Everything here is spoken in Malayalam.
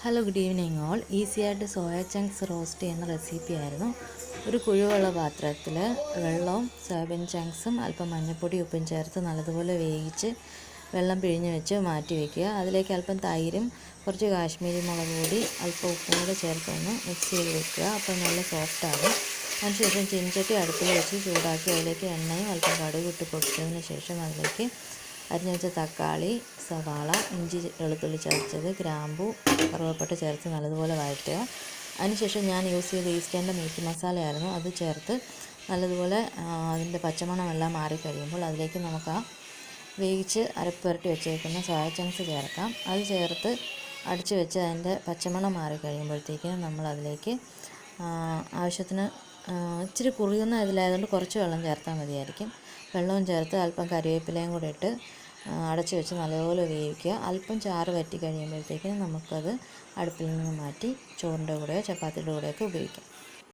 Hello good evening all. Easy ആയിട്ട് സോയ ചങ്ക്സ് റോസ്റ്റ് ചെയ്യുന്ന റെസിപ്പി ആയിരുന്നു. ഒരു കുഴിവുള്ള പാത്രത്തിൽ വെള്ളവും സോയാബീൻ ചങ്ക്സും അല്പം മഞ്ഞൾപ്പൊടി ഉപ്പും ചേർത്ത് നല്ലതുപോലെ വേവിച്ച് വെള്ളം പിഴിഞ്ഞ് വെച്ച് മാറ്റി വയ്ക്കുക. അതിലേക്ക് അല്പം തൈരും കുറച്ച് കാശ്മീരി മുളക് പൊടി അല്പം ഉപ്പും കൂടെ ചേർത്തൊന്ന് മിക്സ് ചെയ്ത് വെക്കുക. അപ്പോൾ നല്ല സോഫ്റ്റാകും. അതിനുശേഷം ചീനച്ചട്ടി അടുപ്പിൽ വെച്ച് ചൂടാക്കി അതിലേക്ക് എണ്ണയും അല്പം കടുക് ഇട്ട് പൊട്ടിച്ചതിന് ശേഷം അതിലേക്ക് അരിഞ്ഞ് വെച്ച തക്കാളി, സവാള, ഇഞ്ചി വെളുത്തുള്ളി ചതച്ചത്, ഗ്രാമ്പൂ, കറുവപ്പട്ട ചേർത്ത് നല്ലതുപോലെ വഴറ്റുക. അതിനുശേഷം ഞാൻ യൂസ് ചെയ്ത ഈസ്റ്റേൻ്റെ മീറ്റ് മസാലയായിരുന്നു. അത് ചേർത്ത് നല്ലതുപോലെ അതിൻ്റെ പച്ചമണമെല്ലാം മാറിക്കഴിയുമ്പോൾ അതിലേക്ക് നമുക്ക് ആ വേവിച്ച് അരപ്പുരട്ടി വെച്ചേക്കുന്ന സോയ ചങ്ക്സ് ചേർക്കാം. അത് ചേർത്ത് അടിച്ച് വെച്ച് അതിൻ്റെ പച്ചമണം മാറിക്കഴിയുമ്പോഴത്തേക്കിനും നമ്മൾ അതിലേക്ക് ആവശ്യത്തിന് ഇച്ചിരി കുറുകുന്ന ഇതിലായതുകൊണ്ട് കുറച്ച് വെള്ളം ചേർത്താൽ മതിയായിരിക്കും. വെള്ളവും ചേർത്ത് അല്പം കറിവേപ്പിലയും കൂടെ ഇട്ട് അടച്ച് വെച്ച് നല്ലപോലെ വേവിക്കുക. അല്പം ചാറ് വറ്റി കഴിയുമ്പോഴത്തേക്കിനും നമുക്കത് അടുപ്പിൽ നിന്ന് മാറ്റി ചോറിൻ്റെ കൂടെയോ ചപ്പാത്തിയുടെ കൂടെയൊക്കെ ഉപയോഗിക്കാം.